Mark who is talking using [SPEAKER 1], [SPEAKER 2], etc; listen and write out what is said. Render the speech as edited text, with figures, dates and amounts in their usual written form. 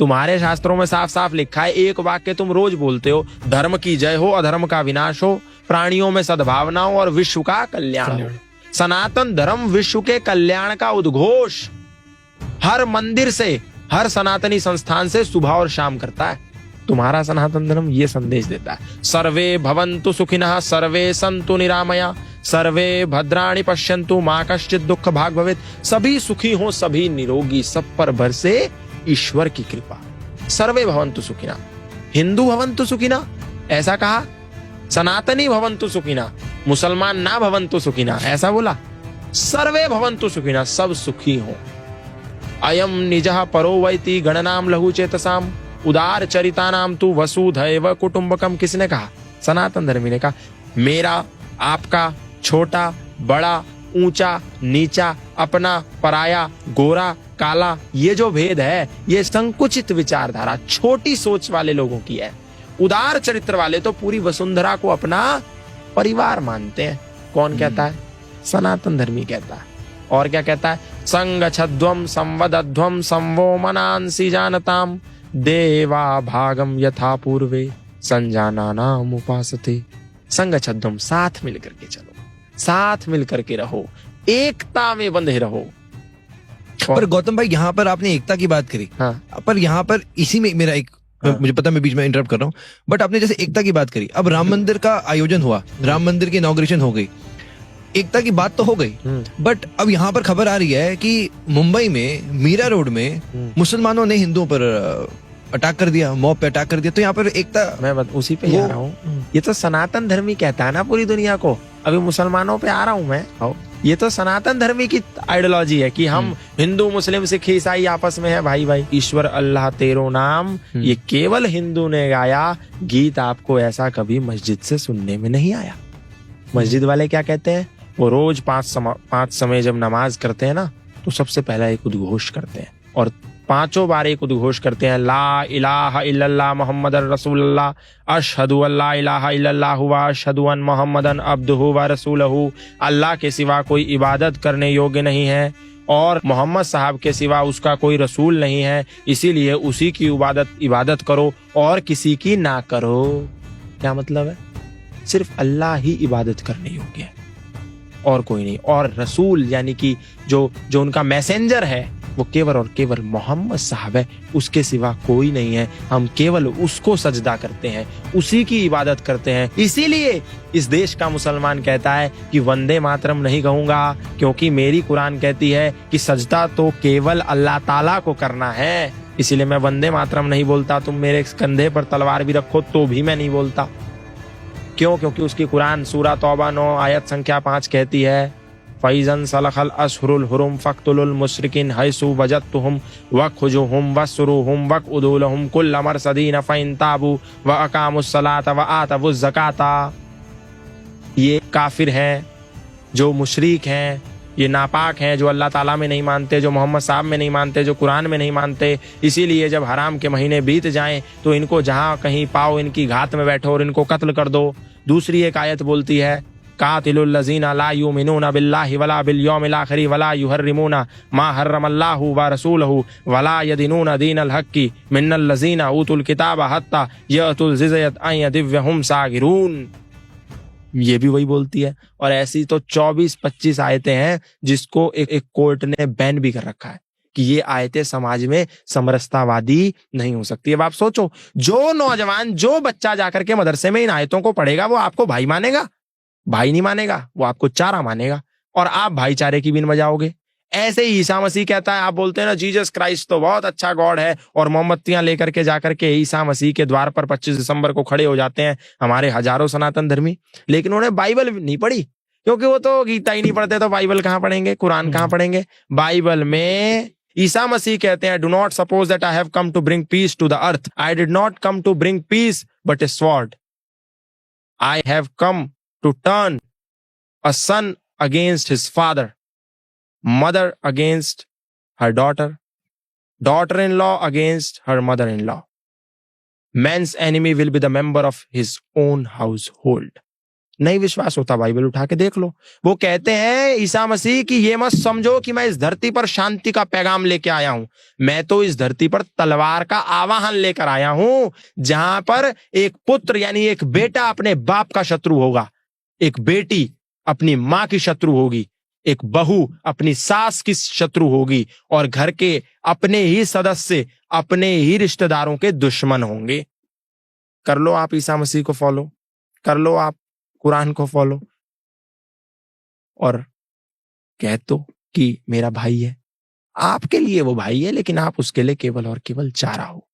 [SPEAKER 1] तुम्हारे शास्त्रों में साफ साफ लिखा है, एक वाक्य तुम रोज बोलते हो, धर्म की जय हो, अधर्म का विनाश हो, प्राणियों में सद्भावना हो और विश्व का कल्याण हो। सनातन धर्म विश्व के कल्याण का उद्घोष हर मंदिर से, हर सनातनी संस्थान से सुबह और शाम करता है। तुम्हारा सनातन धर्म ये संदेश देता है, सर्वे भवन्तु सुखिनः, सर्वे सन्तु निरामया, सर्वे भद्राणि पश्यन्तु, मा कश्चित् दुःख भाग् भवेत्। सभी सुखी हो, सभी निरोगी, सब पर बरसे ईश्वर की कृपा। सर्वे भवन्तु सुखिनः, हिंदू भवन्तु सुखिनः ऐसा कहा, सनातनी भवन्तु सुखिनः, मुसलमान ना भवन्तु सुखिनः ऐसा बोला, सर्वे भवन्तु सुखिनः, सब सुखी हो। अयम निजः परो वैति गणनाम लघु चेतसाम, उदार चरितानाम तु वसुधैव कुटुंबकम। किसने कहा? सनातन धर्मी ने कहा। मेरा, आपका, छोटा बड़ा, ऊंचा नीचा, अपना पराया, गोरा काला, ये जो भेद है ये संकुचित विचारधारा, छोटी सोच वाले लोगों की है। उदार चरित्र वाले तो पूरी वसुंधरा को अपना परिवार मानते हैं। कौन कहता है? सनातन धर्मी कहता है। और क्या कहता है? संगच्छध्वम संवदध्वम संवो मनांसि जानताम, देवा भागम यथा पूर्वे संजानानाम उपासते। संगच्छध्वम, साथ मिलकर के चलो, साथ मिलकर के रहो, एकता में बंधे रहो।
[SPEAKER 2] पर गौतम भाई, यहाँ पर आपने एकता की बात करी।
[SPEAKER 1] हाँ।
[SPEAKER 2] पर यहाँ पर इसी में मेरा एक, मुझे पता मैं बीच में इंटरप्ट कर रहा हूँ, बट आपने जैसे एकता की बात करी, अब राम मंदिर का आयोजन हुआ, राम मंदिर की इनॉग्रेशन हो गई, एकता की बात तो हो गई, बट अब यहाँ पर खबर आ रही है कि मुंबई में मीरा रोड में मुसलमानों ने हिंदुओं पर अटैक कर दिया, मॉब पे अटैक कर दिया। तो यहाँ पर एकता,
[SPEAKER 1] मैं उसी पे आ रहा हूँ। ये तो सनातन धर्मी कहता है ना पूरी दुनिया को, अभी मुसलमानों पे आ रहा हूँ मैं। ये तो सनातन धर्मी की आइडियोलॉजी है कि हम हिंदू मुस्लिम सिख ईसाई आपस में है भाई भाई। ईश्वर अल्लाह तेरो नाम, ये केवल हिंदू ने गाया गीत, आपको ऐसा कभी मस्जिद से सुनने में नहीं आया। मस्जिद वाले क्या कहते हैं? वो रोज पांच समय जब नमाज करते हैं ना, तो सबसे पहला एक उद्घोष करते हैं और पांचों बार एक उद्घोष करते हैं, ला इलाहा इल्लल्लाह मुहम्मदुर रसूलुल्लाह, अशहदु अल्ला इलाहा इल्लल्लाह व अशहदु अन मुहम्मदन अब्दुहु व रसूलहु। अल्लाह के सिवा कोई इबादत करने योग्य नहीं है और मोहम्मद साहब के सिवा उसका कोई रसूल नहीं है, इसीलिए उसी की इबादत करो और किसी की ना करो। क्या मतलब है? सिर्फ अल्लाह ही इबादत करने योग्य है और कोई नहीं। और रसूल यानी कि जो उनका मैसेंजर है वो केवल और केवल मोहम्मद साहब है, उसके सिवा कोई नहीं है। हम केवल उसको सजदा करते हैं, उसी की इबादत करते हैं। इसीलिए इस देश का मुसलमान कहता है कि वंदे मातरम नहीं कहूंगा, क्योंकि मेरी कुरान कहती है कि सजदा तो केवल अल्लाह ताला को करना है। इसीलिए मैं वंदे मातरम नहीं बोलता। तुम मेरे कंधे पर तलवार भी रखो तो भी मैं नहीं बोलता। क्यों? क्योंकि उसकी कुरान सूरा तौबा 9 आयत संख्या 5 कहती है, फैज़न सलखल अशहुरुल हुरुम फक्तुलुल मुशरिकीन हैसु वजदतुहुम वखुजुहुम वसरुहुम वक़उदुलहुम कुल्ल मरसदीन फ़इन ताबू व अक़ामुस सलाता व आतवुज़ ज़काता। ये काफिर हैं, जो मुशरिक हैं, ये नापाक हैं, जो अल्लाह ताला में नहीं मानते, जो मोहम्मद साहब में नहीं मानते, जो कुरान में नहीं मानते। इसीलिए जब हराम के महीने बीत जाएं तो इनको जहां कहीं पाओ इनकी घात में बैठो और इनको कत्ल कर दो। दूसरी एक आयत बोलती है, कातिलुल लज़ीना ला युमिनूना बिल्लाहि वला बिल यौमिल आखिर वला युहर्रिमूना मा हर्रमल्लाहु व रसूलहु वला यदीनूना दीनल हक्की मिनल लज़ीना ऊतुल किताबा हत्ता यअतुल जिज़यत अन यदिव्यहुम सागिरून। ये भी वही बोलती है। और ऐसी तो 24-25 आयतें हैं जिसको एक कोर्ट ने बैन भी कर रखा है कि ये आयतें समाज में समरसतावादी नहीं हो सकती। अब आप सोचो, जो नौजवान, जो बच्चा जाकर के मदरसे में इन आयतों को पढ़ेगा वो आपको भाई मानेगा? भाई नहीं मानेगा, वो आपको चारा मानेगा और आप भाईचारे की बिन बजाओगे। ऐसे ही ईसा मसीह कहता है, आप बोलते हैं ना जीसस क्राइस्ट तो बहुत अच्छा गॉड है, और मोमबत्तियां लेकर के जाकर के ईसा मसीह के द्वार पर 25 दिसंबर को खड़े हो जाते हैं हमारे हजारों सनातन धर्मी। लेकिन उन्होंने बाइबल नहीं पढ़ी, क्योंकि वो तो गीता ही नहीं पढ़ते, तो बाइबल कहां पढ़ेंगे, कुरान कहां पढ़ेंगे। बाइबल में ईसा मसीह कहते हैं, do not suppose that I have come to bring peace to the earth, I did not come to bring peace but a sword, I have come to turn a son against his father, mother against her daughter, daughter-in-law against her mother-in-law. Man's enemy will be the member of his own household. नहीं विश्वास होता Bible उठा के देख लो। वो कहते हैं ईसा मसीह कि ये मत समझो कि मैं इस धरती पर शांति का पैगाम लेके आया हूं, मैं तो इस धरती पर तलवार का आवाहन लेकर आया हूं, जहां पर एक पुत्र यानी एक बेटा अपने बाप का शत्रु होगा, एक बेटी अपनी मां की शत्रु होगी, एक बहू अपनी सास की शत्रु होगी, और घर के अपने ही सदस्य अपने ही रिश्तेदारों के दुश्मन होंगे। कर लो आप ईसा मसीह को फॉलो, कर लो आप कुरान को फॉलो, और कह तो कि मेरा भाई है। आपके लिए वो भाई है, लेकिन आप उसके लिए केवल और केवल चारा हो।